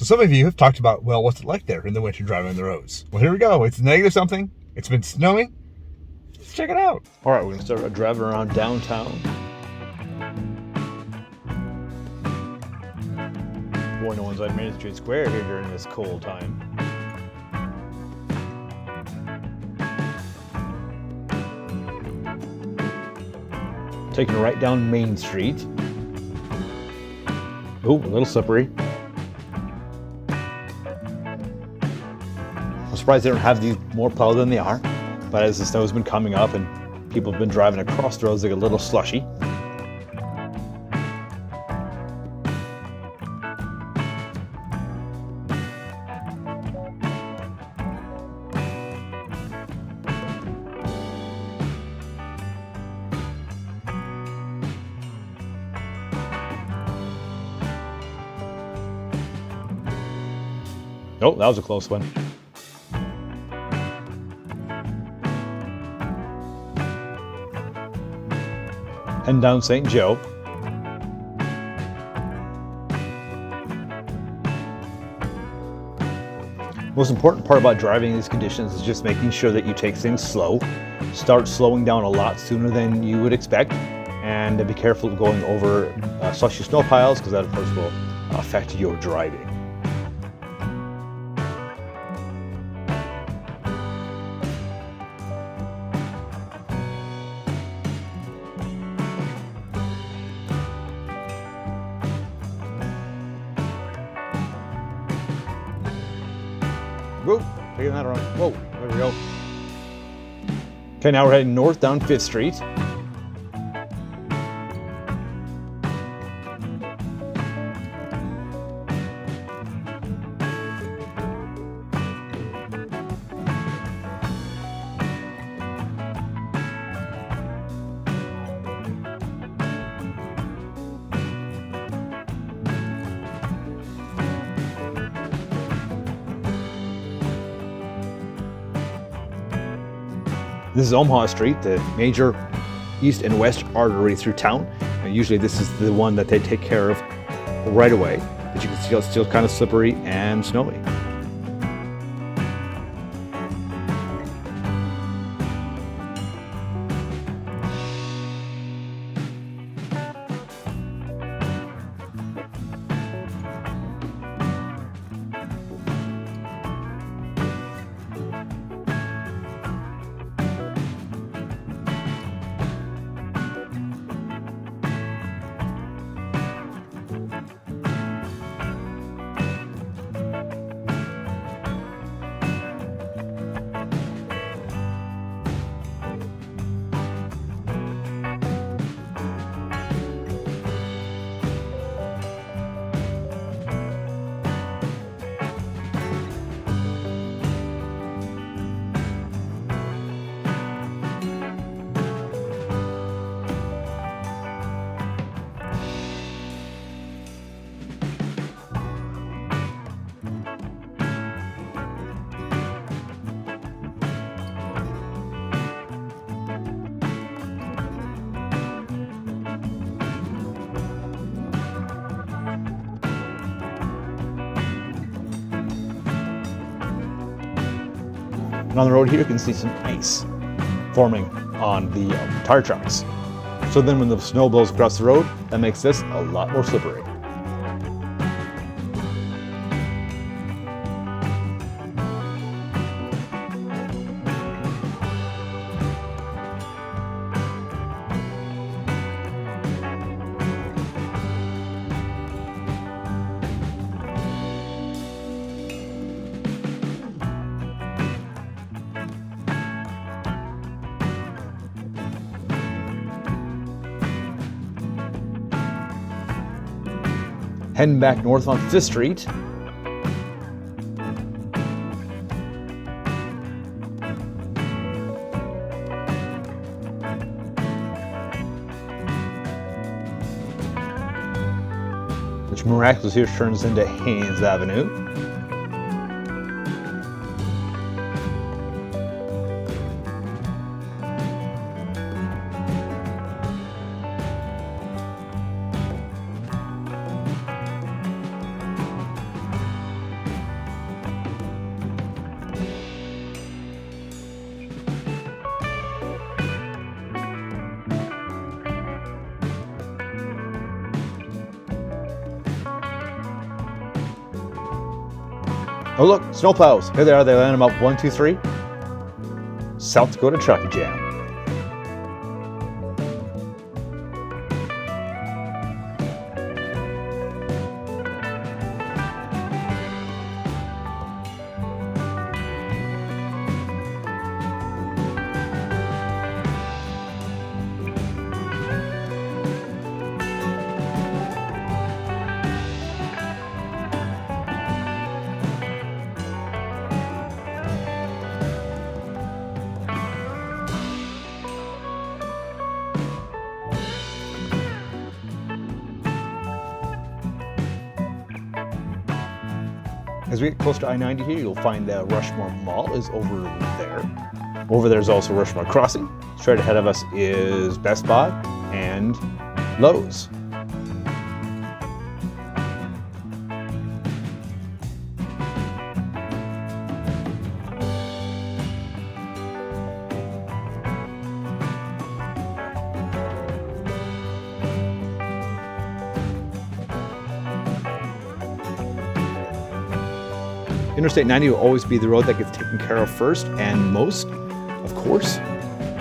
some of you have talked about, well, what's it like there in the winter driving on the roads? Well, here we go. It's negative something. It's been snowing. Let's check it out. All right, we're going to start driving around downtown. Boy, no one's on Main Street Square here during this cold time. Taking a right down Main Street. Ooh, a little slippery. I'm surprised they don't have these more plowed than they are. But as the snow's been coming up and people have been driving across the roads, they get a little slushy. Oh, that was a close one. Heading down St. Joe. Most important part about driving in these conditions is just making sure that you take things slow. Start slowing down a lot sooner than you would expect, and be careful going over slushy snow piles, because that of course will affect your driving. Whoa, taking that around. Whoa, there we go. Okay, now we're heading north down 5th Street. This is Omaha Street, the major east and west artery through town. And usually this is the one that they take care of right away. But you can see it's still kind of slippery and snowy. And on the road here, you can see some ice forming on the tire tracks. So then when the snow blows across the road, that makes this a lot more slippery. Heading back north on 5th Street. Which miraculously here turns into Haynes Avenue. Oh look, snowplows. Here they are. They line them up 1, 2, 3. South Dakota traffic jam. As we get close to I-90 here, you'll find the Rushmore Mall is over there. Over there is also Rushmore Crossing. Straight ahead of us is Best Buy and Lowe's. Interstate 90 will always be the road that gets taken care of first and most, of course.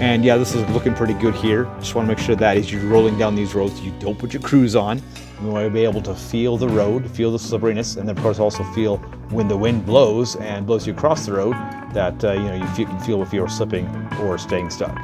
And yeah, this is looking pretty good here. Just want to make sure that as you're rolling down these roads, you don't put your cruise on. You want to be able to feel the road, feel the slipperiness, and then of course also feel when the wind blows and blows you across the road that you can feel if you're slipping or staying stuck.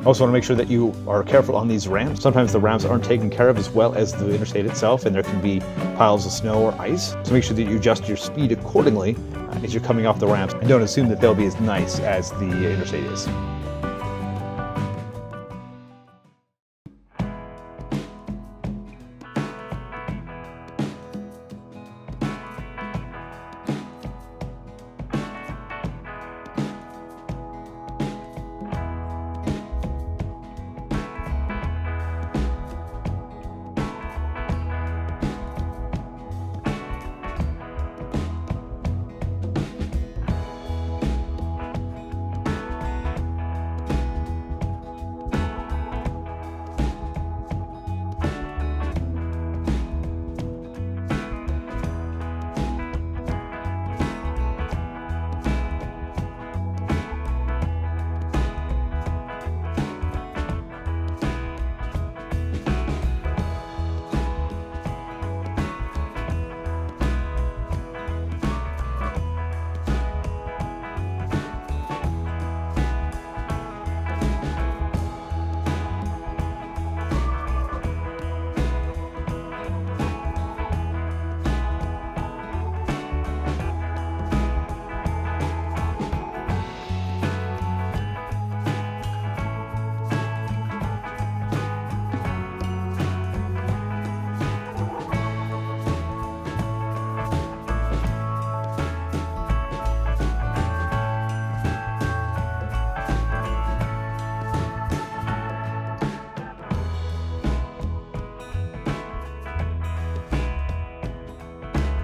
Also want to make sure that you are careful on these ramps. Sometimes the ramps aren't taken care of as well as the interstate itself, and there can be piles of snow or ice. So make sure that you adjust your speed accordingly as you're coming off the ramps, and don't assume that they'll be as nice as the interstate is.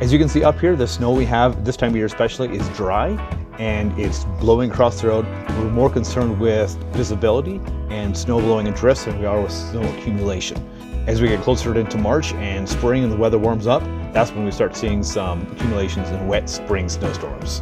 As you can see up here, the snow we have this time of year especially is dry and it's blowing across the road. We're more concerned with visibility and snow blowing in drifts than we are with snow accumulation. As we get closer into March and spring and the weather warms up, that's when we start seeing some accumulations in wet spring snowstorms.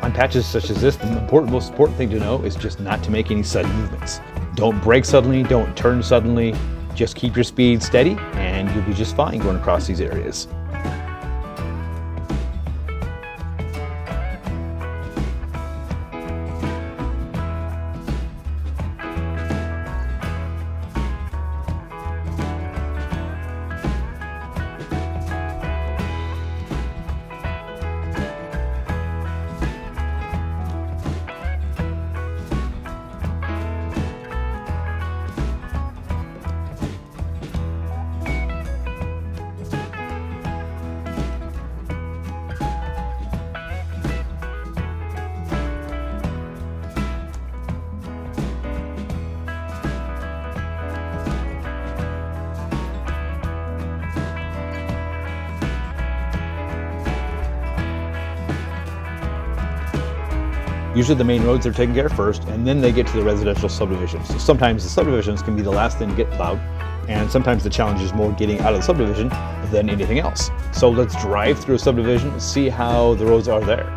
On patches such as this, the most important thing to know is just not to make any sudden movements. Don't brake suddenly, don't turn suddenly, just keep your speed steady and you'll be just fine going across these areas. Usually the main roads are taken care of first, and then they get to the residential subdivisions. So sometimes the subdivisions can be the last thing to get plowed, and sometimes the challenge is more getting out of the subdivision than anything else. So let's drive through a subdivision and see how the roads are there.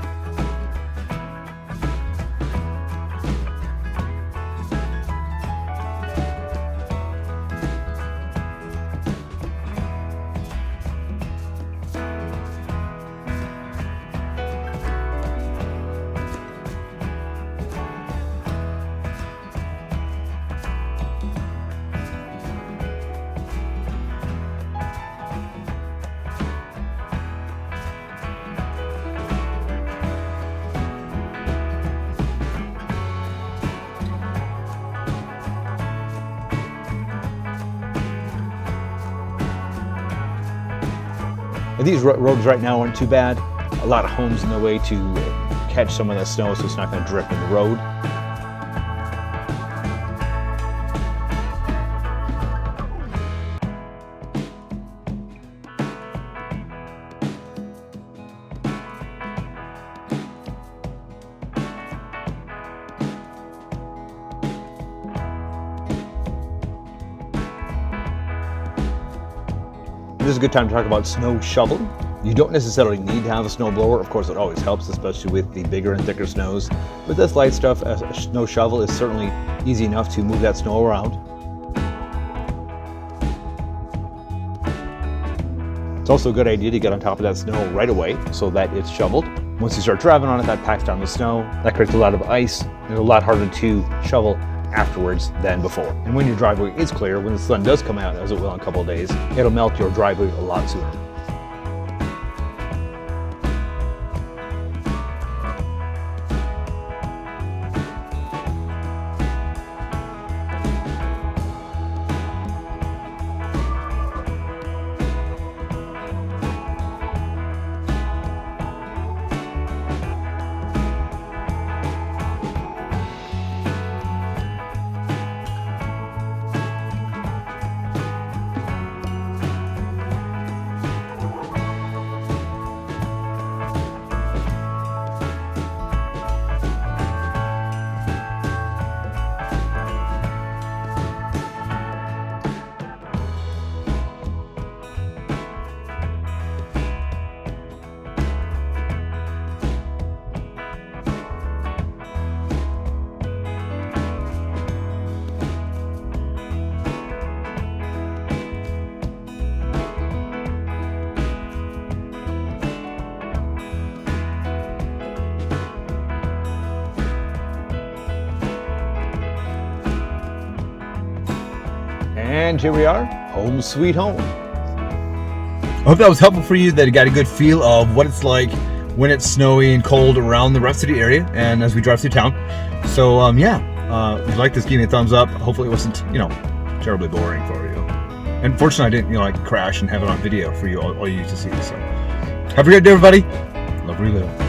And these roads right now aren't too bad. A lot of homes in the way to catch some of the snow so it's not going to drip in the road. This is a good time to talk about snow shoveling. You don't necessarily need to have a snow blower. Of course, it always helps, especially with the bigger and thicker snows. With this light stuff, a snow shovel is certainly easy enough to move that snow around. It's also a good idea to get on top of that snow right away so that it's shoveled. Once you start driving on it, that packs down the snow. That creates a lot of ice. It's a lot harder to shovel afterwards than before. And when your driveway is clear, when the sun does come out, as it will in a couple of days, it'll melt your driveway a lot sooner. And here we are, home sweet home. I hope that was helpful for you, that you got a good feel of what it's like when it's snowy and cold around the rest of the area and as we drive through town. So if you like this, give me a thumbs up. Hopefully it wasn't, terribly boring for you. And fortunately I didn't, crash and have it on video for you all you to see. So have a great day, everybody. Love, relive.